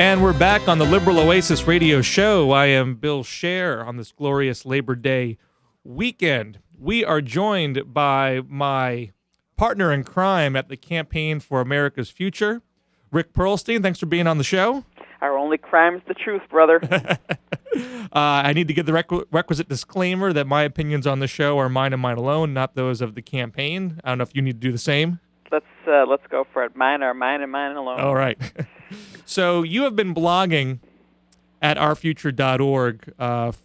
And we're back on the Liberal Oasis radio show. I am Bill Scher on this glorious Labor Day weekend. We are joined by my partner in crime at the Campaign for America's Future, Rick Perlstein. Thanks for being on the show. Our only crime is the truth, brother. I need to give the requisite disclaimer that my opinions on the show are mine and mine alone, not those of the campaign. I don't know if you need to do the same. Let's go for it. Mine are mine and mine alone. All right. So you have been blogging at ourfuture.org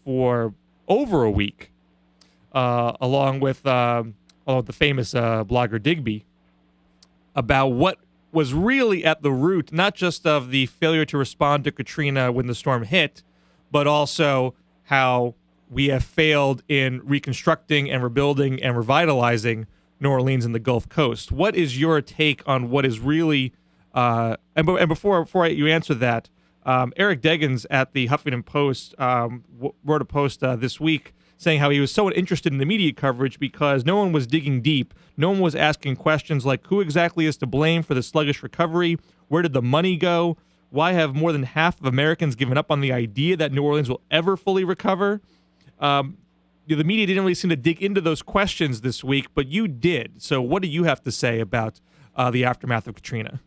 for over a week, along with the famous blogger Digby, about what was really at the root, not just of the failure to respond to Katrina when the storm hit, but also how we have failed in reconstructing and rebuilding and revitalizing New Orleans and the Gulf Coast. What is your take on what is really, and before you answer that, Eric Deggans at the Huffington Post wrote a post this week saying how he was so interested in the media coverage because no one was digging deep. No one was asking questions like who exactly is to blame for the sluggish recovery? Where did the money go? Why have more than half of Americans given up on the idea that New Orleans will ever fully recover? The media didn't really seem to dig into those questions this week, but you did. So what do you have to say about the aftermath of Katrina?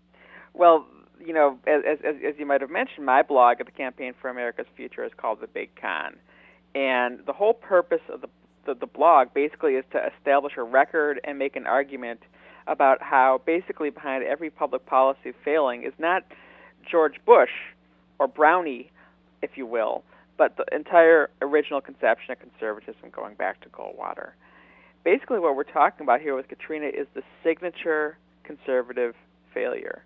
Well, you know, as you might have mentioned, my blog at the Campaign for America's Future is called The Big Con. And the whole purpose of the blog basically is to establish a record and make an argument about how basically behind every public policy failing is not George Bush or Brownie, if you will, but the entire original conception of conservatism going back to Goldwater. Basically what we're talking about here with Katrina is the signature conservative failure.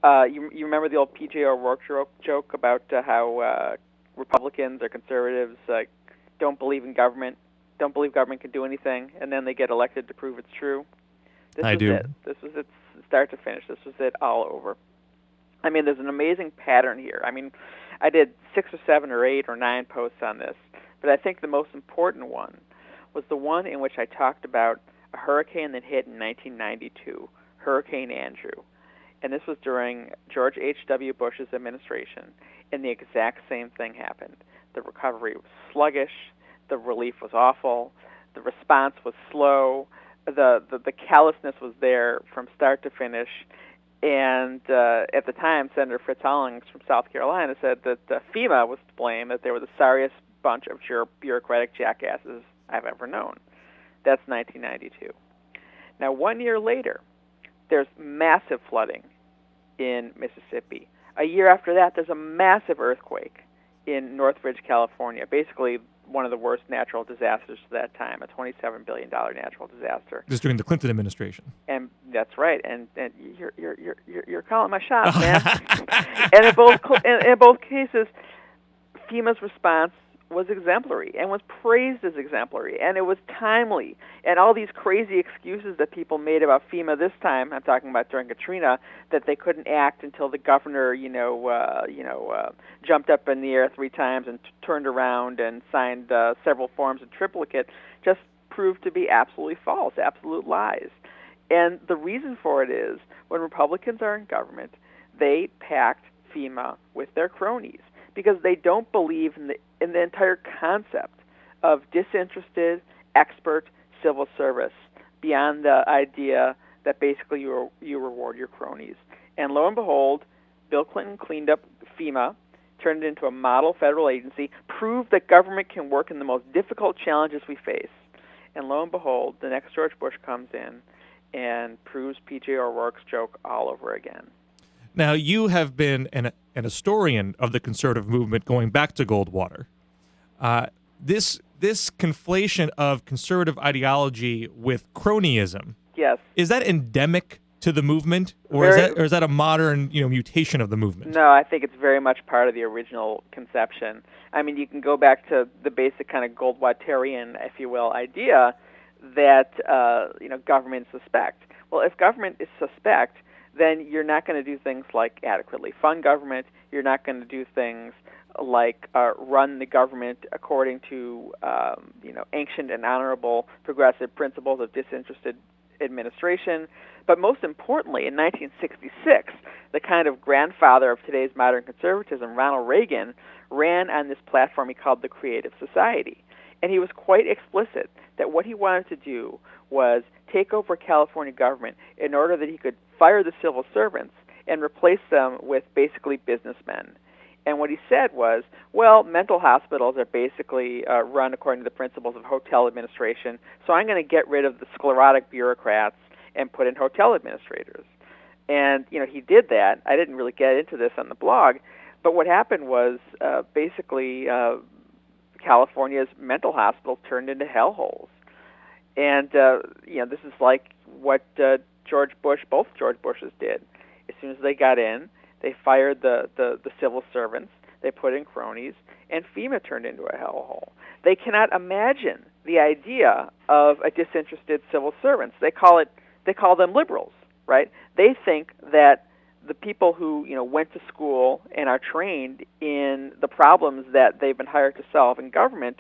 You remember the old P.J. O'Rourke joke about how Republicans or conservatives don't believe in government, don't believe government can do anything, and then they get elected to prove it's true? I do. This was it, start to finish. This was it all over. I mean, there's an amazing pattern here. I mean, I did 6 or 7 or 8 or 9 posts on this, but I think the most important one was the one in which I talked about a hurricane that hit in 1992, Hurricane Andrew. And this was during George H.W. Bush's administration, and the exact same thing happened. The recovery was sluggish, the relief was awful, the response was slow, the callousness was there from start to finish. And at the time, Senator Fritz Hollings from South Carolina said that FEMA was to blame, that they were the sorriest bunch of bureaucratic jackasses I've ever known. That's 1992. Now, 1 year later, there's massive flooding in Mississippi. A year after that, there's a massive earthquake in Northridge, California, basically one of the worst natural disasters of that time, a $27 billion natural disaster. This is during the Clinton administration. And that's right. And you're calling my shot, man. And in both cases, FEMA's response was exemplary and was praised as exemplary, and it was timely. And all these crazy excuses that people made about FEMA this time, I'm talking about during Katrina, that they couldn't act until the governor, jumped up in the air 3 times and turned around and signed several forms in triplicate, just proved to be absolutely false, absolute lies. And the reason for it is when Republicans are in government, they packed FEMA with their cronies, because they don't believe in the entire concept of disinterested, expert civil service beyond the idea that basically you reward your cronies. And lo and behold, Bill Clinton cleaned up FEMA, turned it into a model federal agency, proved that government can work in the most difficult challenges we face. And lo and behold, the next George Bush comes in and proves P.J. O'Rourke's joke all over again. Now, you have been an historian of the conservative movement going back to Goldwater. This conflation of conservative ideology with cronyism, yes, is that endemic to the movement, or is that a modern mutation of the movement? No, I think it's very much part of the original conception. I mean, you can go back to the basic kind of Goldwaterian, if you will, idea that government is suspect. Well, if government is suspect, then you're not going to do things like adequately fund government. You're not going to do things like run the government according to ancient and honorable progressive principles of disinterested administration. But most importantly, in 1966, the kind of grandfather of today's modern conservatism, Ronald Reagan, ran on this platform he called the Creative Society. And he was quite explicit that what he wanted to do was take over California government in order that he could fire the civil servants and replace them with basically businessmen. And what he said was, well, mental hospitals are basically run according to the principles of hotel administration, so I'm going to get rid of the sclerotic bureaucrats and put in hotel administrators. And, he did that. I didn't really get into this on the blog, but what happened was basically California's mental hospitals turned into hellholes. And, this is like what both George Bushes did. As soon as they got in, they fired the civil servants, they put in cronies, and FEMA turned into a hellhole. They cannot imagine the idea of a disinterested civil servants. They call them liberals, right? They think that the people who went to school and are trained in the problems that they've been hired to solve in government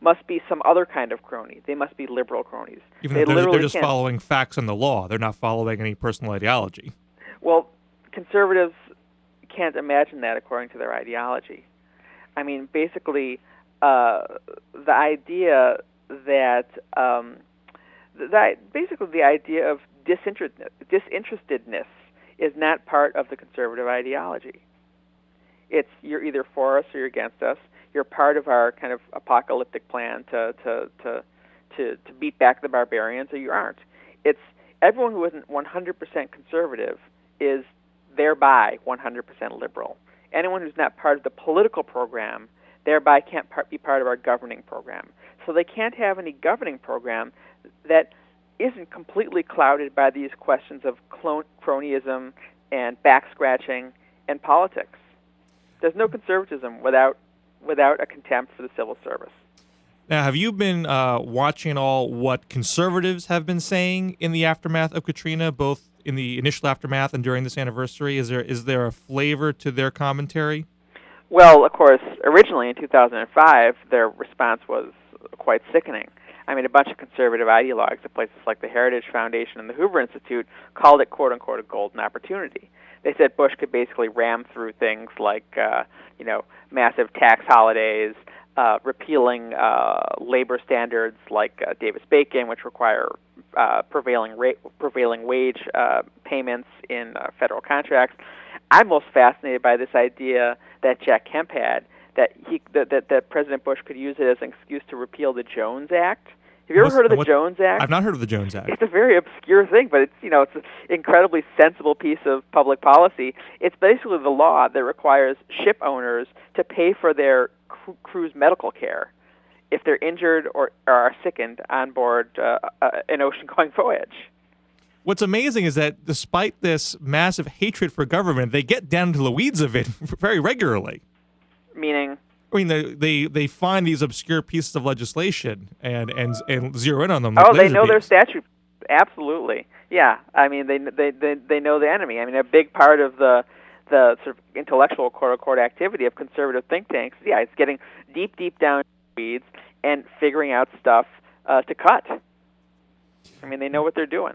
must be some other kind of crony. They must be liberal cronies. Even though they're just following facts and the law. They're not following any personal ideology. Well, conservatives can't imagine that according to their ideology. I mean, basically, the idea that the idea of disinterestedness is not part of the conservative ideology. It's you're either for us or you're against us. You're part of our kind of apocalyptic plan to beat back the barbarians, or you aren't. It's everyone who isn't 100% conservative is thereby 100% liberal. Anyone who's not part of the political program thereby can't be part of our governing program. So they can't have any governing program that isn't completely clouded by these questions of cronyism and back-scratching and politics. There's no conservatism without a contempt for the civil service. Now, have you been watching all what conservatives have been saying in the aftermath of Katrina, both in the initial aftermath and during this anniversary? Is there a flavor to their commentary? Well, of course, originally in 2005, their response was quite sickening. I mean, a bunch of conservative ideologues at places like the Heritage Foundation and the Hoover Institute called it, quote-unquote, a golden opportunity. They said Bush could basically ram through things like, massive tax holidays, repealing labor standards like Davis-Bacon, which require prevailing wage payments in federal contracts. I'm most fascinated by this idea that Jack Kemp had that President Bush could use it as an excuse to repeal the Jones Act. Have you ever heard of the Jones Act? I've not heard of the Jones Act. It's a very obscure thing, but it's an incredibly sensible piece of public policy. It's basically the law that requires ship owners to pay for their crew's medical care if they're injured or are sickened on board an ocean-going voyage. What's amazing is that despite this massive hatred for government, they get down to the weeds of it very regularly. Meaning? I mean, they find these obscure pieces of legislation and zero in on them. Like they know their statute. Absolutely, yeah. I mean, they know the enemy. I mean, a big part of the sort of intellectual quote-unquote activity of conservative think tanks, it's getting deep down in the weeds and figuring out stuff to cut. I mean, they know what they're doing.